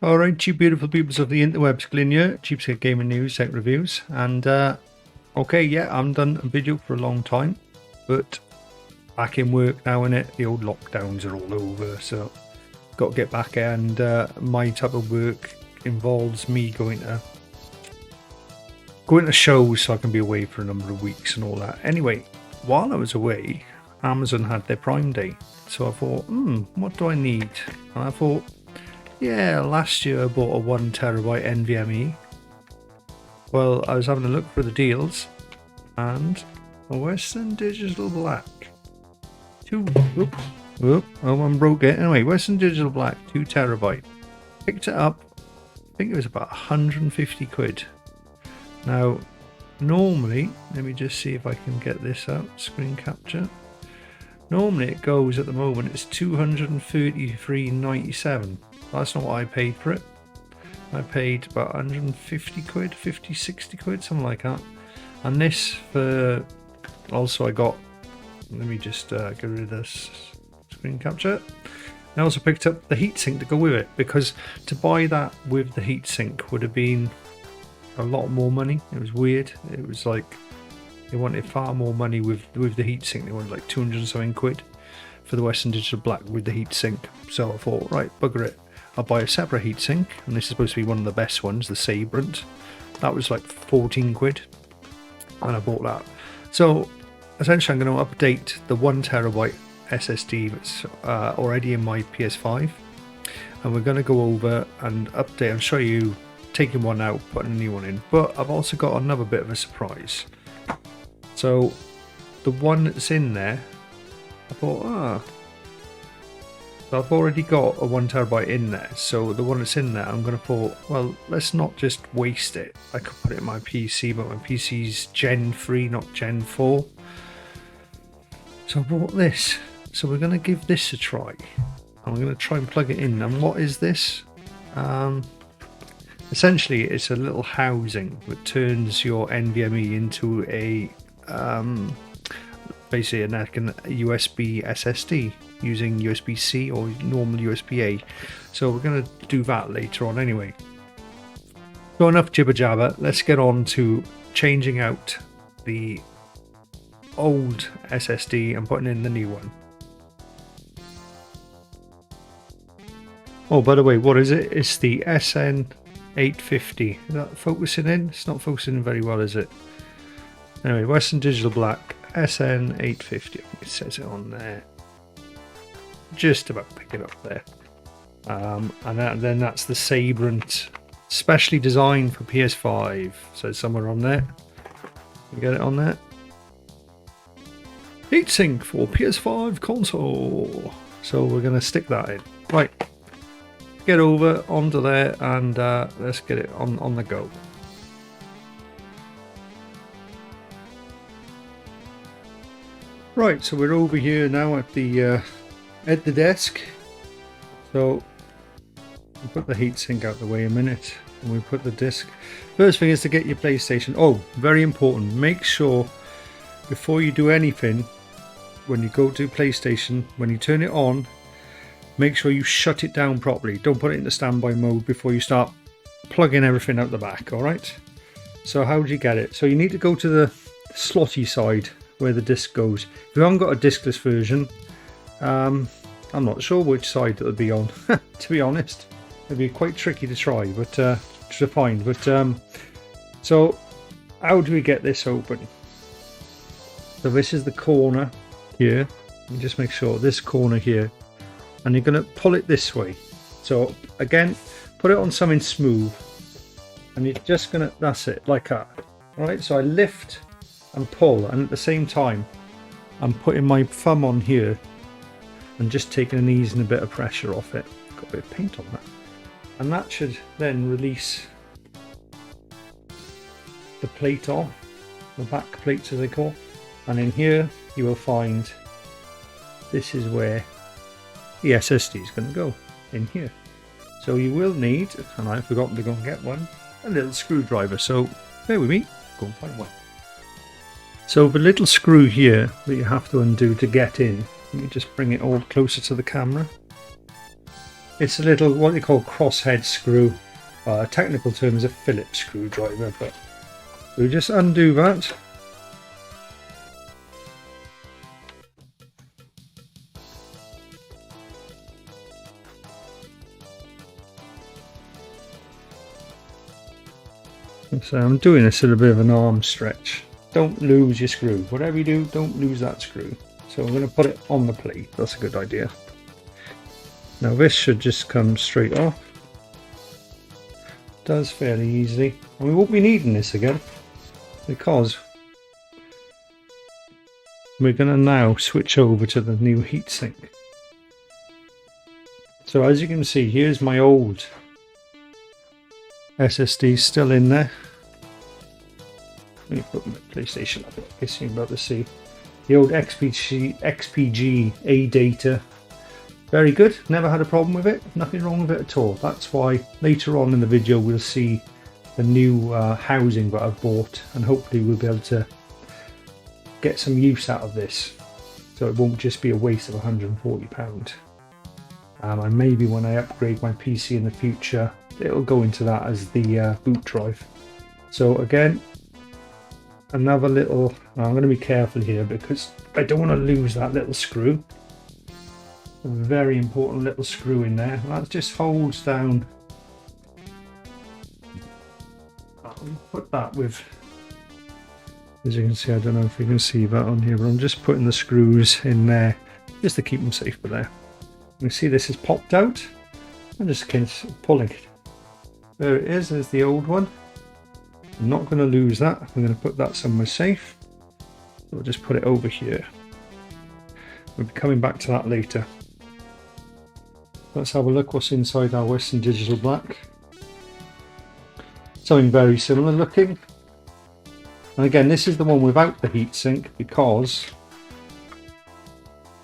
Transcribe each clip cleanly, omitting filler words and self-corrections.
Alright, you beautiful peoples of the interwebs, Glyn here, Cheapskate Gaming News, Tech Reviews, and okay, yeah, I haven't done a video for a long time, but back in work now, innit? The old lockdowns are all over, so got to get back, and my type of work involves me going to shows, so I can be away for a number of weeks and all that. Anyway, while I was away, Amazon had their Prime Day, so I thought, what do I need? And I thought, yeah, last year I bought a 1 terabyte NVMe. Well, I was having a look for the deals, and a Western Digital Black. One broke it. Anyway, Western Digital Black 2 terabyte. Picked it up. I think it was about 150 quid. Now, normally, let me just see if I can get this out. Screen capture. Normally, it goes at the moment. It's 233.97. That's not what I paid for it. I paid about 150 quid, 50, 60 quid, something like that. And this for, also I got, let me just get rid of this screen capture. I also picked up the heatsink to go with it, because to buy that with the heatsink would have been a lot more money. It was weird. It was like, they wanted far more money with the heatsink. They wanted like 200 and something quid for the Western Digital Black with the heatsink. So I thought, right, bugger it. I'll buy a separate heatsink, and this is supposed to be one of the best ones, the Sabrent. That was like 14 quid, and I bought that. So essentially I'm going to update the 1 terabyte SSD that's already in my PS5, and we're going to go over and update and show you taking one out, putting a new one in. But I've also got another bit of a surprise. So the one that's in there, I thought, so I've already got a 1 terabyte in there, so the one that's in there, I'm going to thought, well, let's not just waste it. I could put it in my PC, but my PC's Gen 3, not Gen 4. So I bought this. So we're going to give this a try. I'm going to try and plug it in. And what is this? Essentially, it's a little housing that turns your NVMe into a basically like a USB SSD using USB-C or normal USB-A. So we're going to do that later on anyway. So enough jibber jabber, let's get on to changing out the old SSD and putting in the new one. Oh, by the way, what is it? It's the SN850. Is that focusing in? It's not focusing in very well, is it? Anyway, Western Digital Black SN850. It says it on there. Just about pick it up there. Then that's the Sabrent, specially designed for PS5. So somewhere on there. You get it on there. Heatsink for PS5 console. So we're going to stick that in. Right. Get over onto there, and let's get it on the go. Right, so we're over here now at the desk. So we'll put the heatsink out the way a minute, and we put the disc. First thing is to get your PlayStation. Oh, very important. Make sure before you do anything, when you go to PlayStation, when you turn it on, make sure you shut it down properly. Don't put it into standby mode before you start plugging everything out the back, alright? So how do you get it? So you need to go to the slotty side where the disc goes. If you haven't got a discless version, I'm not sure which side it'll be on, to be honest. It'll be quite tricky to try, but to find. But so how do we get this open? So this is the corner here. You just make sure this corner here. And you're going to pull it this way. So again, put it on something smooth, and you're just going to, that's it, like that. Alright, so I lift and pull, and at the same time I'm putting my thumb on here and just taking and easing a bit of pressure off it. Got a bit of paint on that. And that should then release the plate off, the back plates as they call. And in here you will find, this is where the SSD is going to go, in here. So you will need, and I've forgotten to go and get one, a little screwdriver. So bear with me, go and find one. So the little screw here that you have to undo to get in, let me just bring it all closer to the camera. It's a little, what they call crosshead screw. A technical term is a Phillips screwdriver, but we'll just undo that. So I'm doing this at a bit of an arm stretch. Don't lose your screw. Whatever you do, don't lose that screw. So I'm going to put it on the plate. That's a good idea. Now this should just come straight off. It does fairly easily. And we won't be needing this again, because we're going to now switch over to the new heatsink. So as you can see, here's my old SSD still in there. Let me put my PlayStation up in case you're about to see. The old XPG A data. Very good, never had a problem with it, nothing wrong with it at all. That's why later on in the video we'll see the new housing that I've bought, and hopefully we'll be able to get some use out of this. So it won't just be a waste of £140. And maybe when I upgrade my PC in the future, it'll go into that as the boot drive. So again, another little, I'm going to be careful here because I don't want to lose that little screw. A very important little screw in there. That just holds down. I'll put that with, as you can see, I don't know if you can see that on here, but I'm just putting the screws in there just to keep them safe for there. You see this is popped out. I'm just pulling it. There it is, there's the old one. I'm not going to lose that. I'm going to put that somewhere safe. So we'll just put it over here. We'll be coming back to that later. Let's have a look what's inside our Western Digital Black. Something very similar looking. And again, this is the one without the heatsink because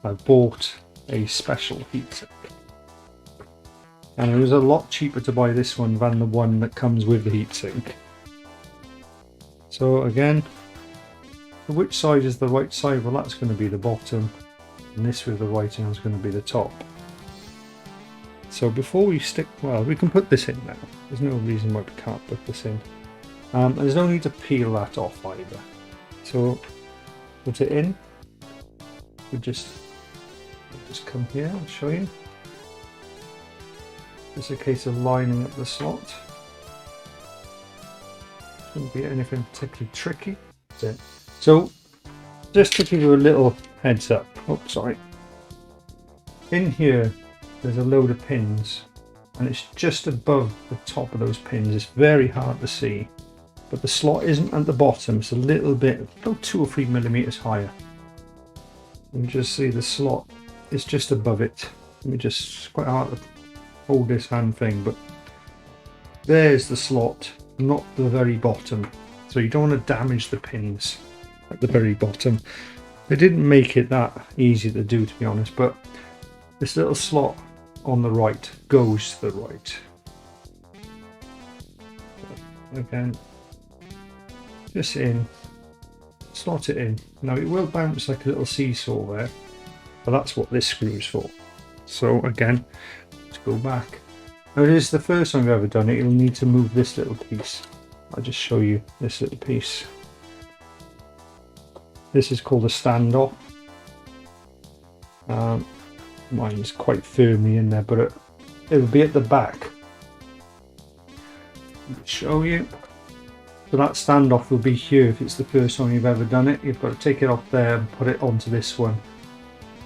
I bought a special heatsink. And it was a lot cheaper to buy this one than the one that comes with the heatsink. So again, which side is the right side? Well, that's going to be the bottom, and this with the writing is going to be the top. So before we stick, well, we can put this in now. There's no reason why we can't put this in. There's no need to peel that off either. So put it in. We'll just come here and show you. It's a case of lining up the slot. Shouldn't be anything particularly tricky. That's it. So just to give you a little heads up. Oh, sorry. In here, there's a load of pins, and it's just above the top of those pins. It's very hard to see, but the slot isn't at the bottom. It's a little bit, about 2 or 3 millimeters higher. You can just see the slot is just above it. Let me just, it's quite hard to hold this hand thing, but there's the slot, not the very bottom. So you don't want to damage the pins at the very bottom. They didn't make it that easy to do, to be honest, but this little slot on the right goes to the right. Again, just in, slot it in. Now it will bounce like a little seesaw there, but that's what this screw is for. So again, let's go back. Now it is the first time I've ever done it. You'll need to move this little piece. I'll just show you this little piece. This is called a standoff. Mine's quite firmly in there, but it'll be at the back. Let me show you. So that standoff will be here if it's the first time you've ever done it. You've got to take it off there and put it onto this one.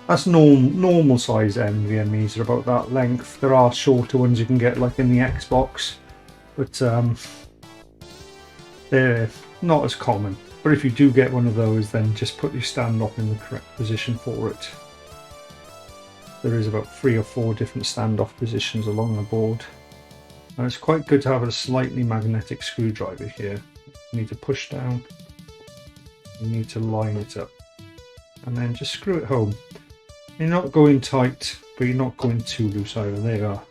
That's normal size NVMEs are about that length. There are shorter ones you can get, like in the Xbox, but they're not as common. But if you do get one of those, then just put your standoff in the correct position for it. There is about 3 or 4 different standoff positions along the board. And it's quite good to have a slightly magnetic screwdriver here. You need to push down. You need to line it up. And then just screw it home. You're not going tight, but you're not going too loose either. There you are.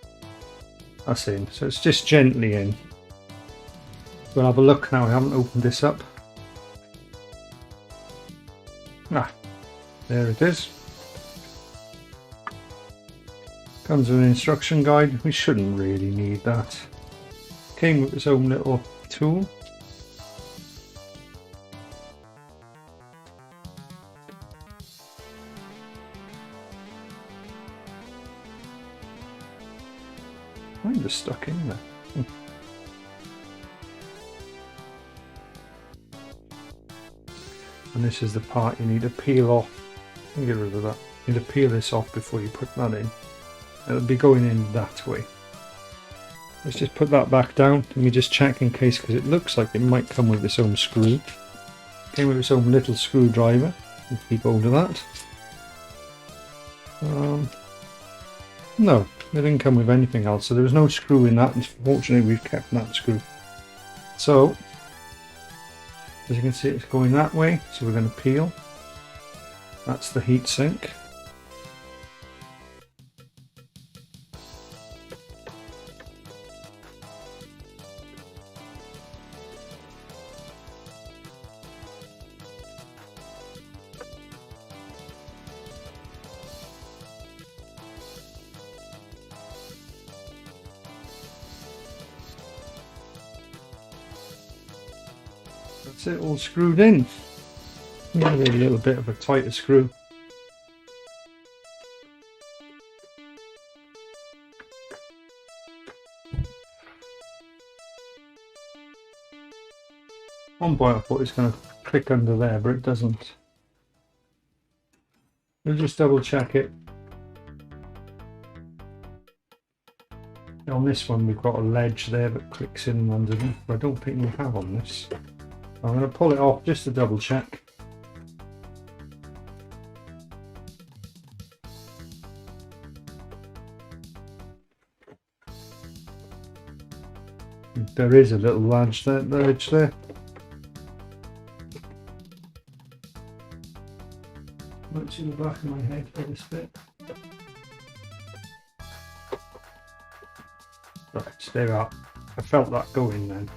That's in. So it's just gently in. We'll have a look now. I haven't opened this up. There it is. Comes with an instruction guide. We shouldn't really need that. Came with its own little tool. I'm just stuck in there. And this is the part you need to peel off. Get rid of that. You need to peel this off before you put that in. It'll be going in that way. Let's just put that back down. Let me just check in case, because it looks like it might come with its own screw. Came with its own little screwdriver. We'll keep hold of that. No, it didn't come with anything else, so there was no screw in that. Unfortunately, we've kept that screw. So, as you can see, it's going that way, so we're going to peel. That's the heatsink. That's it, all screwed in. Maybe a little bit of a tighter screw. One point I thought it's going to click under there, but it doesn't. We'll just double check it. On this one we've got a ledge there that clicks in underneath, but I don't think we have on this. I'm going to pull it off just to double check. There is a little ledge there. What's in the back of my head for this bit? Right, there we are. I felt that going then.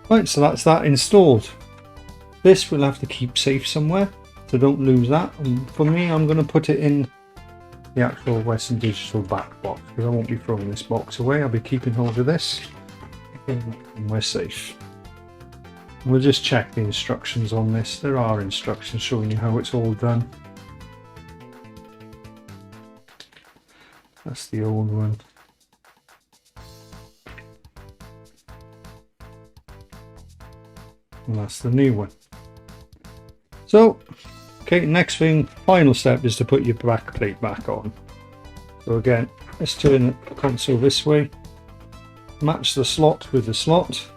Right, so that's that installed. This we'll have to keep safe somewhere, so don't lose that. And for me, I'm going to put it in the actual Western Digital back box, because I won't be throwing this box away. I'll be keeping hold of this, and we're safe. We'll just check the instructions on this. There are instructions showing you how it's all done. That's the old one. And that's the new one. So, okay, next thing, final step is to put your back plate back on. So again, let's turn the console this way, match the slot with the slot,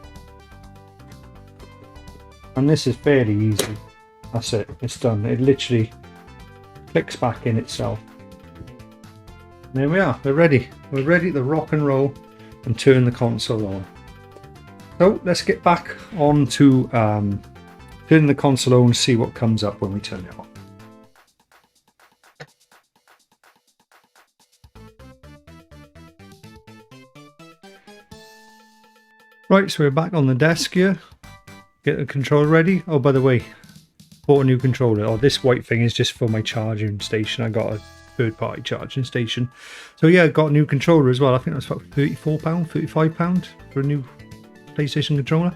and this is fairly easy. That's it, it's done. It literally clicks back in itself. There we are, we're ready. We're ready to rock and roll and turn the console on. So let's get back on to turn the console on and see what comes up when we turn it on. Right, so we're back on the desk here. Get the controller ready. Oh, by the way, bought a new controller. Oh, this white thing is just for my charging station. I got a third-party charging station. So yeah, I got a new controller as well. I think that's about £34, £35 for a new PlayStation controller.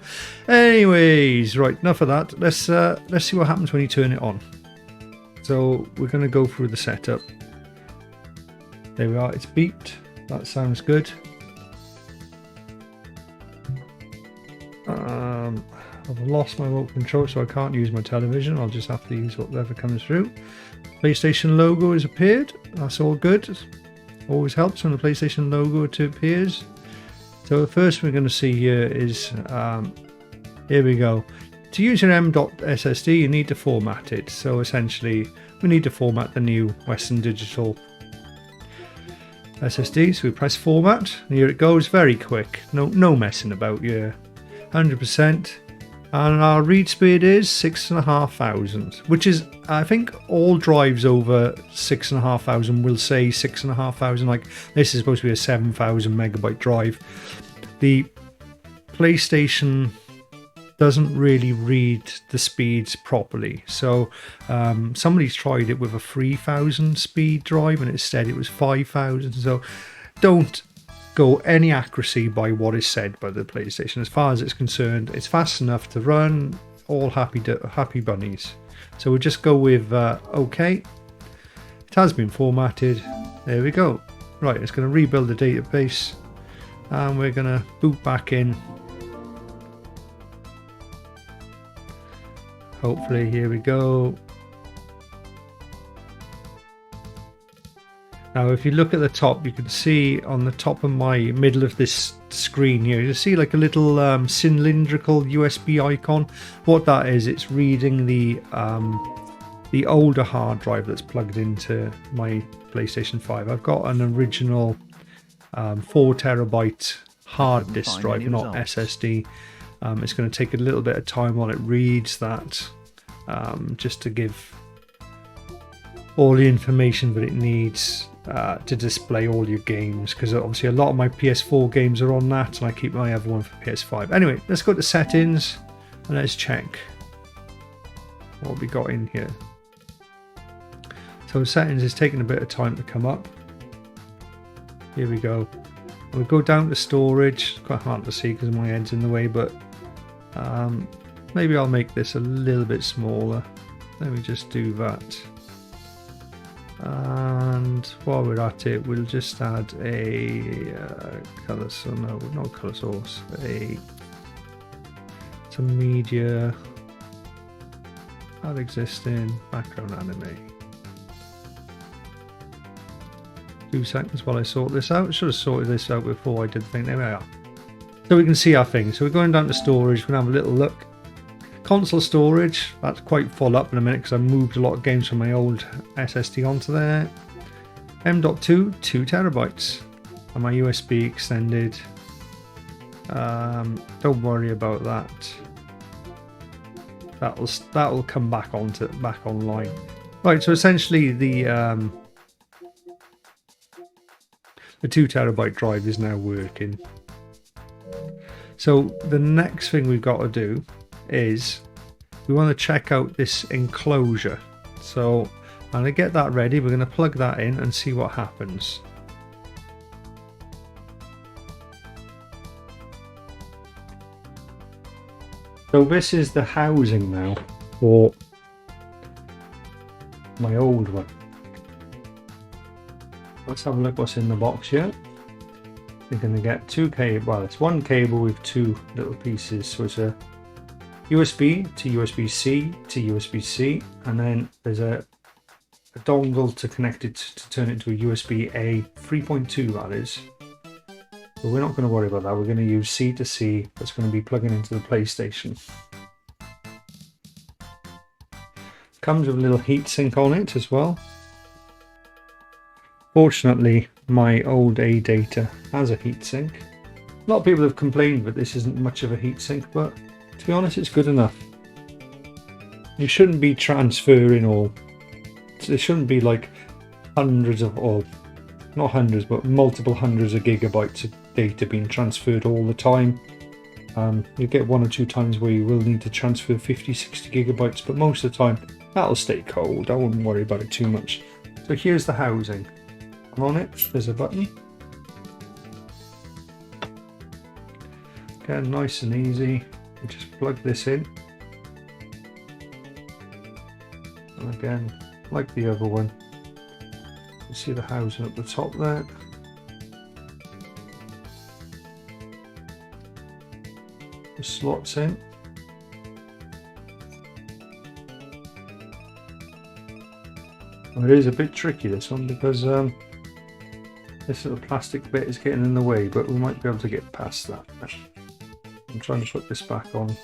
Anyways, right, enough of that. Let's see what happens when you turn it on. So we're going to go through the setup. There we are, it's beeped. That sounds good. I've lost my remote control, so I can't use my television. I'll just have to use whatever comes through. PlayStation logo has appeared. That's all good. Always helps when the PlayStation logo appears. So the first we're going to see here is, here we go. To use your M.SSD, you need to format it. So essentially, we need to format the new Western Digital SSD. So we press format, and here it goes, very quick. No messing about here. 100%. And our read speed is 6,500, which is, I think all drives over 6,500 will say 6,500. Like this is supposed to be a 7,000 megabyte drive. The PlayStation doesn't really read the speeds properly. So somebody's tried it with a 3,000 speed drive and it said it was 5,000. So don't go any accuracy by what is said by the PlayStation. As far as it's concerned, it's fast enough to run. All happy bunnies. So we'll just go with OK. It has been formatted. There we go. Right, it's going to rebuild the database and we're going to boot back in. Hopefully, here we go. Now, if you look at the top, you can see on the top of my middle of this screen here, you see like a little cylindrical USB icon. What that is, it's reading the older hard drive that's plugged into my PlayStation 5. I've got an original 4 terabyte hard disk drive, not SSD. It's going to take a little bit of time while it reads that, just to give all the information that it needs to display all your games, because obviously a lot of my PS4 games are on that and I keep my other one for PS5. Anyway, let's go to settings and let's check what we got in here. So settings is taking a bit of time to come up. Here we go. We'll go down to storage. It's quite hard to see because my head's in the way, but maybe I'll make this a little bit smaller. Let me just do that. And while we're at it, we'll just add a color source. No, not color source. Some media. Add existing background anime. 2 seconds while I sort this out. I should have sorted this out before I did the thing. There we are. So we can see our thing. So we're going down to storage. We're going to have a little look. Console storage, that's quite full up in a minute because I moved a lot of games from my old SSD onto there. M.2, 2 terabytes. And my USB extended. Don't worry about that. That'll come back online. Right, so essentially the 2 terabyte drive is now working. So the next thing we've got to do is we want to check out this enclosure. So I'm going to get that ready. We're going to plug that in and see what happens. So this is the housing now for my old one. Let's have a look what's in the box here. We're going to get 2 cable. Well, it's 1 cable with 2 little pieces. So it's a USB to USB-C to USB-C, and then there's a dongle to connect it to turn it to a USB-A 3.2, that is. But we're not going to worry about that. We're going to use C to C. That's going to be plugging into the PlayStation. Comes with a little heatsink on it as well. Fortunately, my old A-Data has a heatsink. A lot of people have complained that this isn't much of a heatsink, but to be honest, it's good enough. You shouldn't be transferring, or there shouldn't be like hundreds of, or not hundreds, but multiple hundreds of gigabytes of data being transferred all the time. You get 1 or 2 times where you will need to transfer 50, 60 gigabytes, but most of the time that'll stay cold. I wouldn't worry about it too much. So here's the housing. On it, there's a button. Again, nice and easy. You just plug this in. And again, like the other one, you see the housing at the top there. The slots in. Well, it is a bit tricky, this one, because this little plastic bit is getting in the way, but we might be able to get past that. I'm trying to put this back on.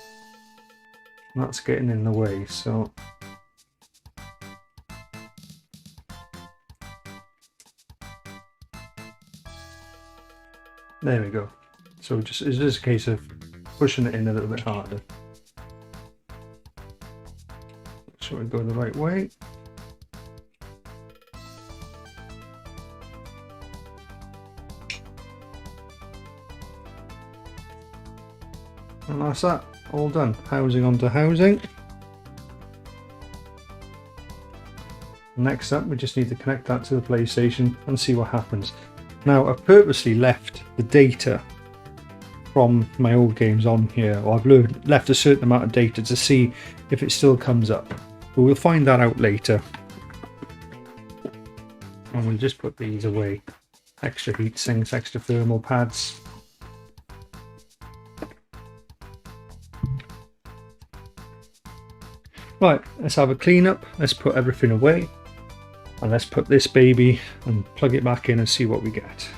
That's getting in the way, so there we go. So it's just a case of pushing it in a little bit harder. sure I go the right way. And that's that, all done. Housing onto housing. Next up, we just need to connect that to the PlayStation and see what happens. Now, I've purposely left the data from my old games on here, or I've left a certain amount of data to see if it still comes up. But we'll find that out later. And we'll just put these away. Extra heat sinks, extra thermal pads. Right, let's have a clean up. Let's put everything away. And let's put this baby and plug it back in and see what we get.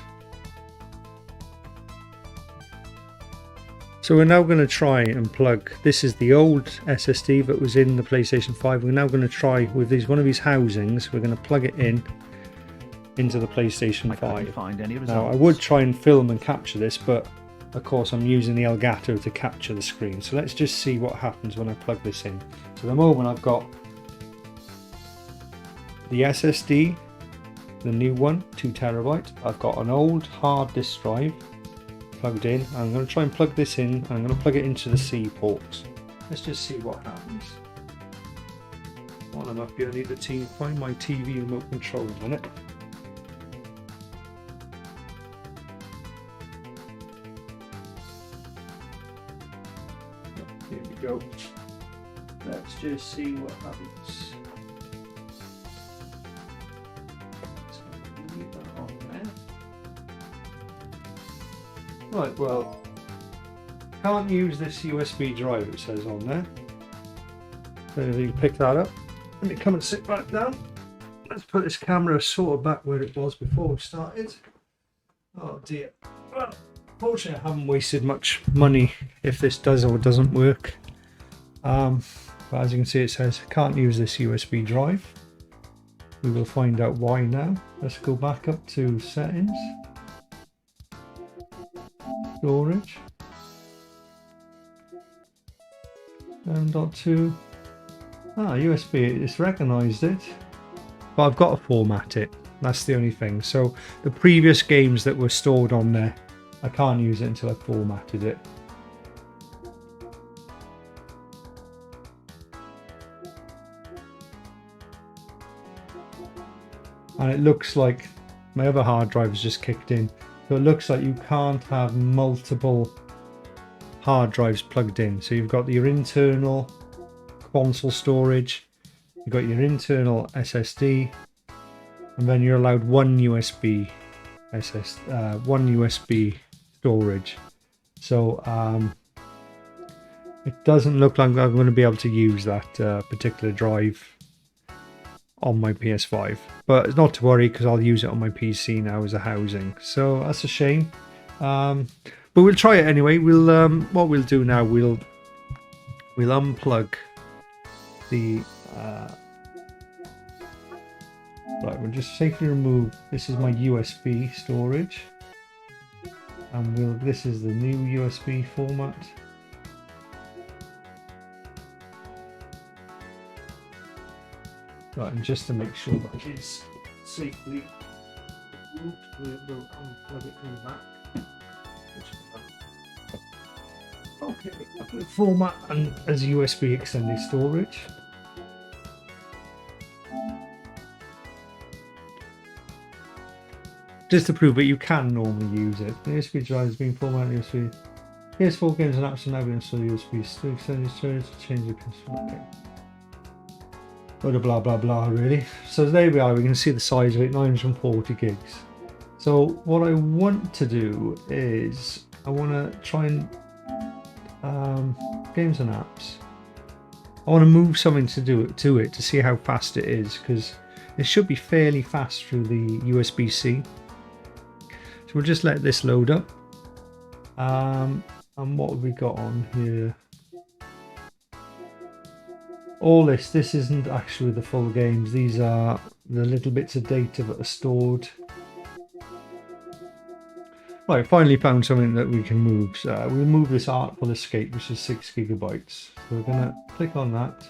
So we're now going to try and plug, this is the old SSD that was in the PlayStation 5. We're now going to try with one of these housings, we're going to plug it into the PlayStation 5. Now I would try and film and capture this, but of course I'm using the Elgato to capture the screen. So let's just see what happens when I plug this in. So at the moment I've got the SSD, the new one, 2 terabyte. I've got an old hard disk drive plugged in. I'm going to try and plug this in, and I'm going to plug it into the C ports. Let's just see what happens. While I'm up here, I need to find my TV remote control in a minute. Here we go. Let's just see what happens. So leave that on there. Right, well, can't use this USB drive, it says on there. So you can pick that up. Let me come and sit back down. Let's put this camera sort of back where it was before we started. Oh dear. Well, fortunately I haven't wasted much money if this does or doesn't work. But as you can see, it says can't use this USB drive. We will find out why now. Let's go back up to settings. Storage. 7.2. USB, it's recognised it. But I've got to format it. That's the only thing. So the previous games that were stored on there, I can't use it until I formatted it. And it looks like my other hard drive has just kicked in. So it looks like you can't have multiple hard drives plugged in. So you've got your internal console storage, you've got your internal SSD, and then you're allowed one USB storage. So it doesn't look like I'm going to be able to use that particular drive on my PS5, but it's not to worry because I'll use it on my PC now as a housing. So that's a shame, but we'll try it anyway. We'll what we'll do now, we'll unplug the right, we'll just safely remove, this is my USB storage, and this is the new USB format. Right, and just to make sure that it's safely removed, we'll unplug it from the back. Okay, format and as USB extended storage. Just to prove that you can normally use it. The USB drive has been formatted USB. PS4 games and apps are now being installed USB still extended storage to change the control. Okay. Blah blah blah really. So there we are, we can see the size of it, 940 gigs. So what I want to do is I want to try and games and apps, I want to move something to it to see how fast it is, because it should be fairly fast through the USB-C. So we'll just let this load up, and what have we got on here? All this isn't actually the full games, these are the little bits of data that are stored. Right, finally found something that we can move. So we'll move this Artful Escape, which is 6 gigabytes. So we're going to click on that.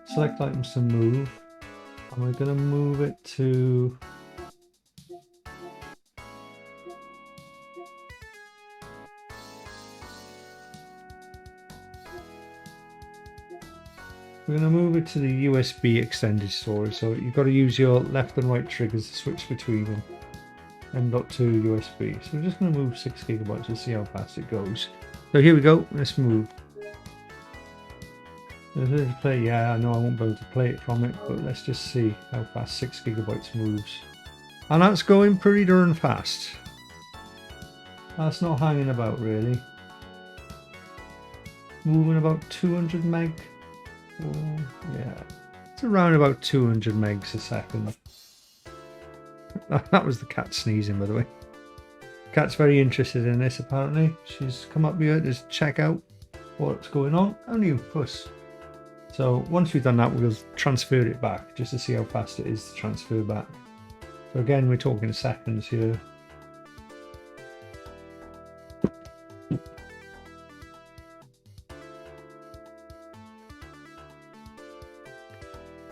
select items to move, and we're going to move it to the USB extended storage, so you've got to use your left and right triggers to switch between them. M.2 USB. So we're just going to move 6 gigabytes to see how fast it goes. So here we go, let's move. Play. Yeah, I know I won't be able to play it from it, but let's just see how fast 6 gigabytes moves. And that's going pretty darn fast. That's not hanging about really. Moving about 200 meg. Yeah, it's around about 200 megs a second. That was the cat sneezing, by the way. Cat's very interested in this apparently. She's come up here to check out what's going on. How new puss. So once we've done that, we'll transfer it back just to see how fast it is to transfer back. So again, we're talking seconds here.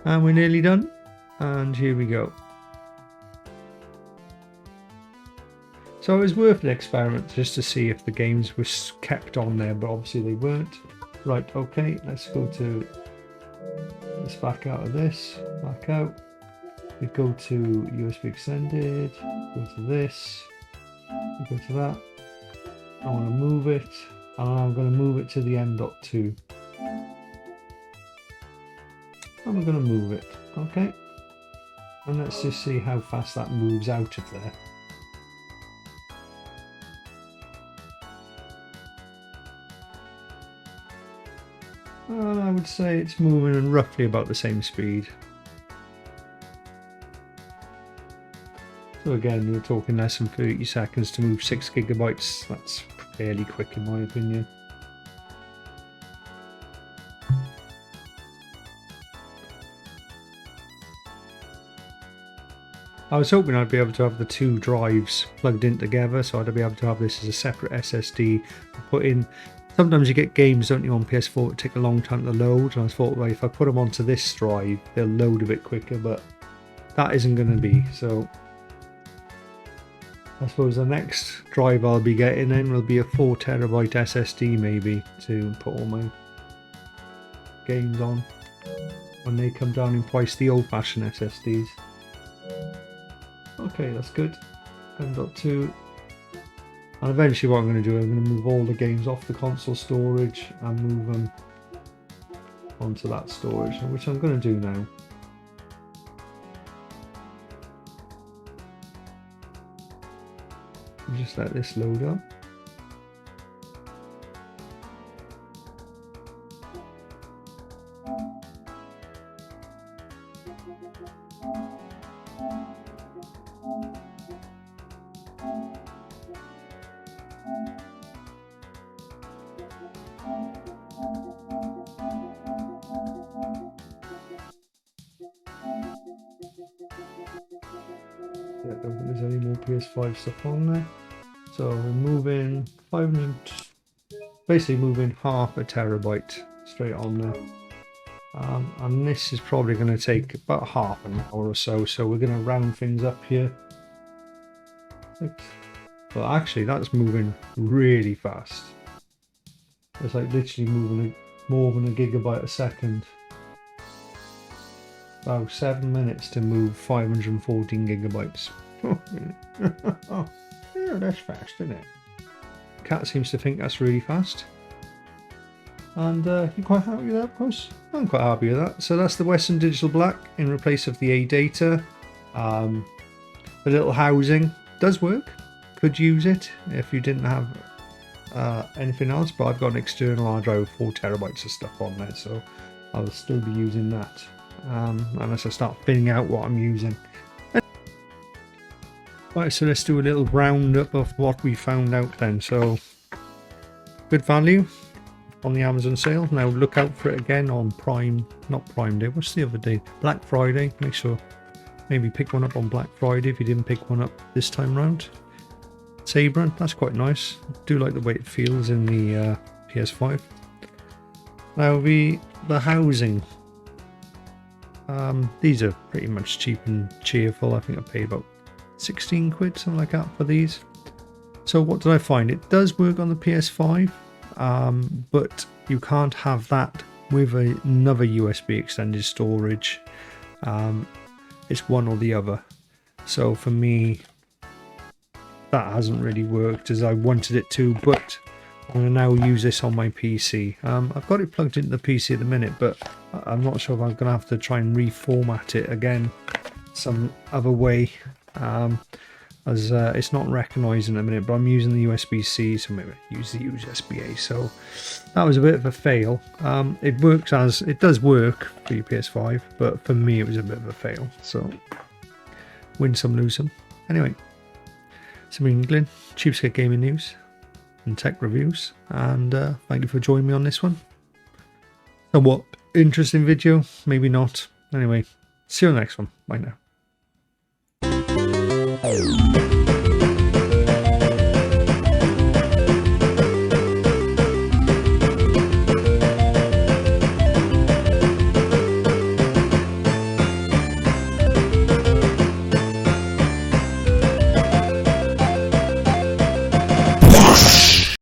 And we're nearly done. And here we go. So it was worth the experiment just to see if the games were kept on there, but obviously they weren't. Right, okay, let's go to, let's back out of this, back out. We go to USB extended, go to this, we go to that. I want to move it, and I'm going to move it to the M.2. And we're going to move it, okay. And let's just see how fast that moves out of there. And I would say it's moving at roughly about the same speed. So again, you're talking less than 30 seconds to move 6 gigabytes. That's fairly quick in my opinion. I was hoping I'd be able to have the two drives plugged in together, so I'd be able to have this as a separate SSD to put in. Sometimes you get games, don't you, on PS4 that take a long time to load, and I thought, well, if I put them onto this drive, they'll load a bit quicker, but that isn't going to be. So I suppose the next drive I'll be getting in will be a 4 terabyte SSD maybe to put all my games on when they come down in price, the old-fashioned SSDs. Okay, that's good. M.2. And eventually what I'm going to do, I'm going to move all the games off the console storage and move them onto that storage, which I'm going to do now. Just let this load up. I don't think there's any more PS5 stuff on there. So we're moving 500, basically moving half a terabyte straight on there. And this is probably going to take about half an hour or so. So we're going to round things up here. But actually that's moving really fast. It's like literally moving more than a gigabyte a second. About 7 minutes to move 514 gigabytes. Oh, yeah, that's fast, isn't it? Cat seems to think that's really fast. And you're quite happy with that, of course? I'm quite happy with that. So that's the Western Digital Black in replace of the ADATA. The little housing does work. Could use it if you didn't have anything else, but I've got an external hard drive with 4 terabytes of stuff on there, so I'll still be using that unless I start fitting out what I'm using. Right, so let's do a little roundup of what we found out then. So good value on the Amazon sale. Now look out for it again on not Prime Day, what's the other day? Black Friday. Make sure maybe pick one up on Black Friday if you didn't pick one up this time round. Sabrent, that's quite nice. I do like the way it feels in the PS5. Now the housing. These are pretty much cheap and cheerful. I think I paid about 16 quid, something like that, for these. So what did I find? It does work on the PS5, but you can't have that with another USB extended storage. It's one or the other. So for me, that hasn't really worked as I wanted it to, but I'm going to now use this on my PC. I've got it plugged into the PC at the minute, but I'm not sure if I'm going to have to try and reformat it again some other way, as it's not recognising at the minute, but I'm using the USB-C, so maybe use the USB-A. So that was a bit of a fail. It does work for your PS5, but for me it was a bit of a fail. So win some, lose some. Anyway, Sabrent England, Cheapskate Gaming News and tech reviews, and thank you for joining me on this one. Somewhat interesting video, maybe not. Anyway, see you on the next one. Bye now.